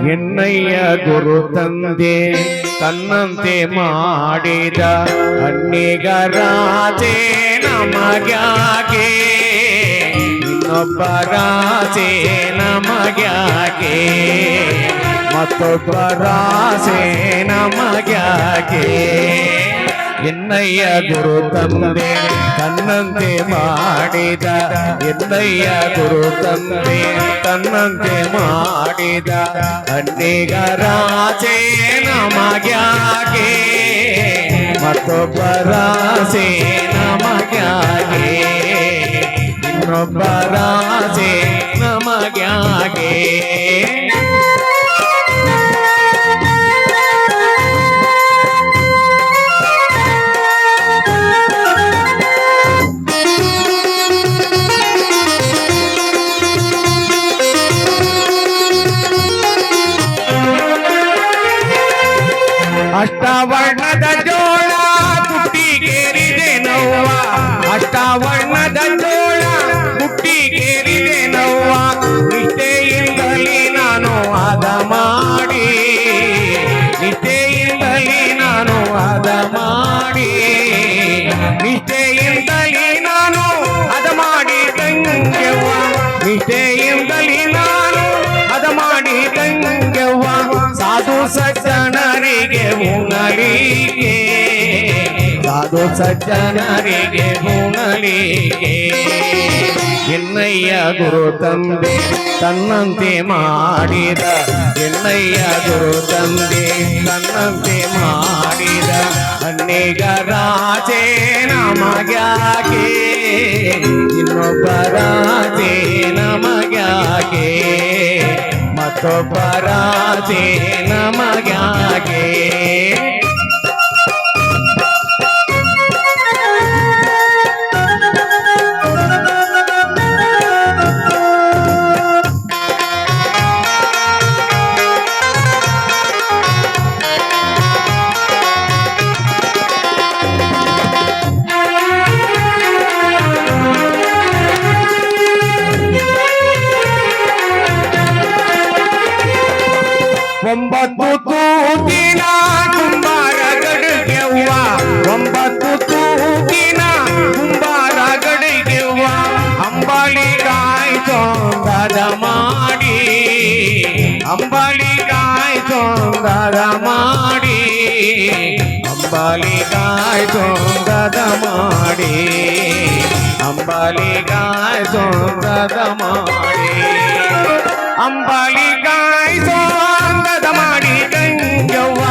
ಎನ್ನಯ್ಯ ಗುರು ತಂದೆ ತನ್ನಂತೆ ಮಾಡಿದ ಅನ್ನಿಗರಾಜೆ ನಮಗ್ಯಾಕೆ ಇನ್ನೊಬ್ಬ ರಾಜೆ ನಮಗ್ಯಾಕೆ ಮತ್ತೊಬ್ಬ ರಾಜೆ ನಮಗ್ಯಾಕೆ ಎನ್ನಯ್ಯ ಗುರು ತಂದೆ ತನ್ನಂತೆ ಮಾಡಿದ ಎನ್ನಯ್ಯ ಗುರು ತಂದೆ ತನ್ನಂತೆ ಮಾಡಿದ ಅನ್ನಿಗರಾಜೆ ನಮಗ್ಯಾಕೆ ಮತ್ತೊಬ್ಬ ರಾಜೆ ನಮಗ್ಯಾಕೆ ಇನ್ನೊಬ್ಬ ರಾಜೆ ನಮಗ್ಯಾಕೆ ಅಷ್ಟವರ್ಣದ ಜೋಳ ಬುಟ್ಟಿಗೇರಿದೆ ನವ್ವ ಅಷ್ಟವರ್ಣದ ಜೋಳ ಬುಟ್ಟಿಗೇರಿದೆ ನವ್ವ ನಿಷ್ಠೆಯಿಂದಲೇ ನಾನು ಅದ ಮಾಡಿ ನಿಷ್ಠೆಯಿಂದಲೇ ನಾನು ಅದ ಮಾಡಿ ನಿಷ್ಠೆಯಿಂದಲೇ ನಾನು ಅದ ಮಾಡಿ ತಂಗೆವ್ವ ನಿಷ್ಠೆಯಿಂದಲೇ ನಾನು ಅದ ಮಾಡಿ ತಂಗೆವ್ವ ಸಾಧು ಸಜ್ಜನರಿಗೆ ಉಣಲಿಗೆ ಸಾಧು ಸಜ್ಜನರಿಗೆ ಉಣಲಿಗೆ ಎನ್ನಯ್ಯ ಗುರು ತಂದೆ ತನ್ನಂತೆ ಮಾಡಿದ ಎನ್ನಯ್ಯ ಗುರು ತಂದೆ ತನ್ನಂತೆ ಮಾಡಿದ ಅನ್ನಿಗರಾಜೆ ನಮಗ್ಯಾಕೆ ಇನ್ನೊಬ್ಬ ರಾಜೆ ನಮಗ್ಯಾಕೆ ಮತ್ತೊಬ್ಬ ರಾಜೆ ನಮಗ್ಯಾಕೆ ಒಂಬತ್ತು ತೂಗಿನ ಕುಂಬಾರ ಗಡಿಗೆವ್ವ ಒಂಬತ್ತು ತೂಗಿನ ಕುಂಬಾರ ಗಡಿಗೆವ್ವ ಅಂಬಾಳಿಗಾಯ್ ತೊಂದದ ಮಾಡಿ ಅಂಬಾಳಿಗಾಯ್ ತೊಂದದ ಮಾಡಿ ಅಂಬಾಳಿಗಾಯ್ ತೊಂದದ ಮಾಡಿ ಅಂಬಾಳಿಗಾಯ್ ತೊಂದದ ಮಾಡಿ ಅಂಬಾಳಿಗಾಯ್ ತೊಂದದ ಮಾಡಿ ಗಂಗೆವ್ವ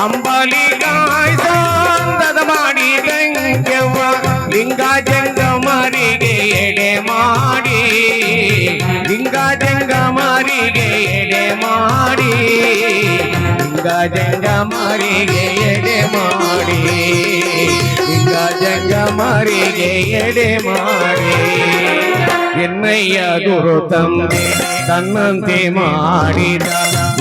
ಅಂಬಾಳಿಗಾಯ್ ತೊಂದದ ಮಾಡಿ ಗಂಗೆವ್ವ ಲಿಂಗ ಜಂಗಮರಿಗೆ ಎಡೆ ಮಾಡಿ ಲಿಂಗ ಜಂಗಮರಿಗೆ ಎಡೆ ಮಾಡಿ ಲಿಂಗ ಜಂಗಮರಿಗೆ ಎಡೆ ಮಾಡಿ ಲಿಂಗ ಜಂಗಮರಿಗೆ ಎಡೆ ಮಾಡಿ ಎನ್ನಯ್ಯ ಗುರು ತಂದೆ ತನ್ನಂತೆ ಮಾಡಿದ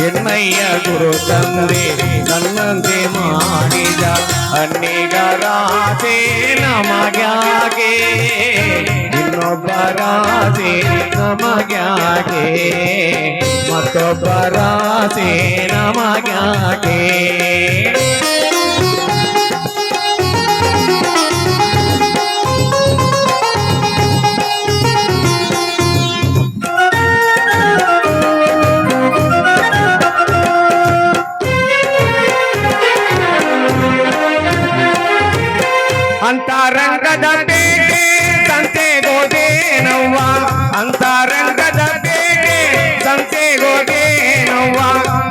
ಎನ್ನಯ್ಯ ಗುರು ತಂದೆ ತನ್ನಂತೆ ಮಾಡಿದ ಅನ್ನಿಗರಾಜೆ ನಮಗ್ಯಾಕೆ ಇನ್ನೊಬ್ಬ ರಾಜೆ ನಮಗ್ಯಾಕೆ ಮತ್ತೊಬ್ಬ ರಾಜೆ ನಮಗ್ಯಾಕೆ ಅಂತರಂಗದ ಬೇಟೆ ಸಂತೆಗೋದೇನವ್ವ ಅಂತರಂಗದ ಬೇಟೆ ಸಂತೆಗೋದೇನವ್ವ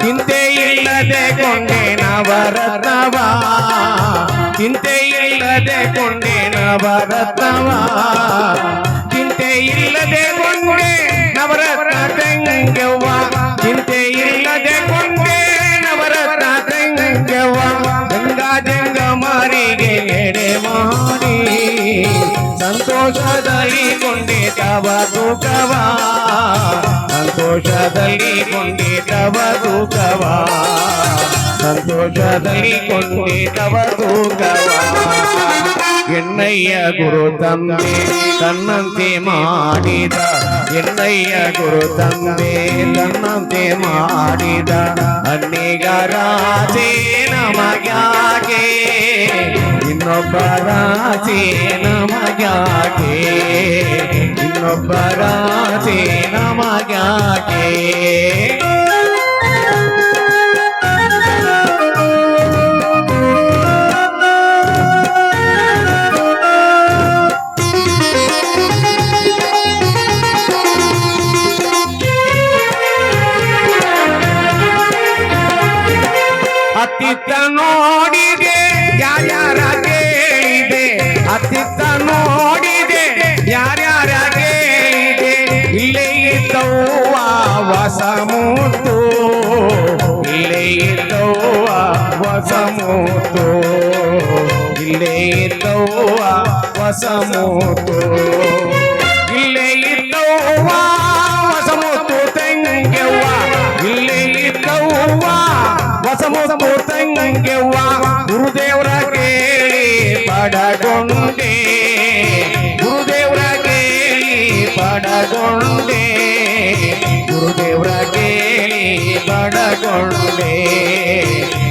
ಚಿಂತೆ ಇಲ್ಲದೆ ಕೊಂಡೆ ನವರತ್ನವ ಚಿಂತೆ ಇಲ್ಲದೆ ಕೊಂಡೆ ನವರತ್ನವ ಚಿಂತೆ ಇಲ್ಲದೆ ಕೊಂಡೆ ನವರತ್ನ ತಂಗೆವ್ವ ಚಿಂತೆ ಇಲ್ಲದೆ ಕೊಂಡೆ ನವರತ್ನ ತಂಗೆವ್ವ ಗಂಗಾ ಜಂಗಮರಿಗೆ ಎಡೆ ಮಾಡಿ ಸಂತೋಷದಲ್ಲಿ ಕೊಂಡೆ ತವ ತೂಕವ ಸಂತೋಷದಲ್ಲಿ ಕೊಂಡೆ ತವ ತೂಕವ ಸಂತೋಷದಲ್ಲಿ ಕೊಂಡೆ ತವ ತೂಕವ ಎನ್ನಯ್ಯ ಗುರು ತಂದೆ ತನ್ನಂತೆ ಮಾಡಿದ ಎನ್ನಯ್ಯ ಗುರು ತಂದೆ ತನ್ನಂತೆ ಮಾಡಿದ ಅನ್ನಿಗರಾಸೆ ನಮಗ್ಯಾಕೆ ಇನ್ನೊಬ್ಬರಾಸೆ ನಮಗ್ಯಾಕೆ ಇನ್ನೊಬ್ಬರಾಸೆ ನಮಗ್ಯಾಕೆ ಅತ್ತಿತ್ತ ನೋಡಿದೆ ಯಾರ್ಯಾರ ಕೇಳಿದೆ ಅತ್ತಿತ್ತ ನೋಡಿದೆ ಯಾರ್ಯಾರ ಕೇಳಿದೆ ಇಲ್ಲೇ ಇದ್ದವ್ವ ವಸಮೂತು ಇಲ್ಲೇ ಇದ್ದವ್ವ ವಸಮೂತು ಇಲ್ಲೇ ಇದ್ದವ್ವ ವಸಮೂತು ಇಲ್ಲೇ ಇದ್ದವ್ವ ವಸಮೂತು ತಂಗೆವ್ವ ಇಲ್ಲೇ ಇದ್ದವ್ವ ವಸಮೂತು ತಂಗೆವ್ವ ಗುರುದೇವ್ರ ಕೇಳಿ ಪಡಗೊಂಡೆ ಗುರುದೇವ್ರ ಕೇಳಿ ಪಡಗೊಂಡೆ ಗುರುದೇವ್ರ ಕೇಳಿ ಪಡಗೊಂಡೆ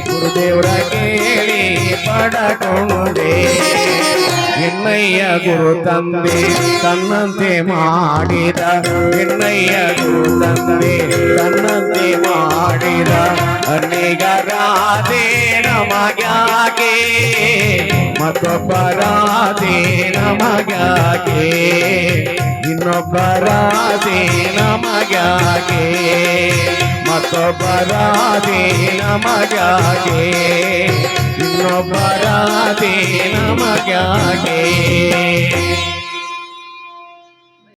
ಗುರುದೇವ್ರ ಕೇಳಿ ಪಡಗೊಂಡೆ ಎನ್ನಯ್ಯ ಗುರು ತಂದೆ ತನ್ನಂತೆ ಮಾಡಿದ ಎನ್ನಯ್ಯ ಗುರು ತಂದೆ ತನ್ನಂತೆ ಮಾಡಿದ ಅನ್ನಿಗರಾದೆ ನಮಗ್ಯಾಕೆ ಮತ್ತೊಬ್ಬರಾದೆ ನಮಗ್ಯಾಕೆ ಇನ್ನೊಬ್ಬರಾದೆ ನಮಗ್ಯಾಕೆ ಮತ್ತೊಬ್ಬರಾದೆ ನಮಗ್ಯಾಕೆ ಇನ್ನೊಬ್ಬರಾದೆ ನಮಗ್ಯಾಕೆ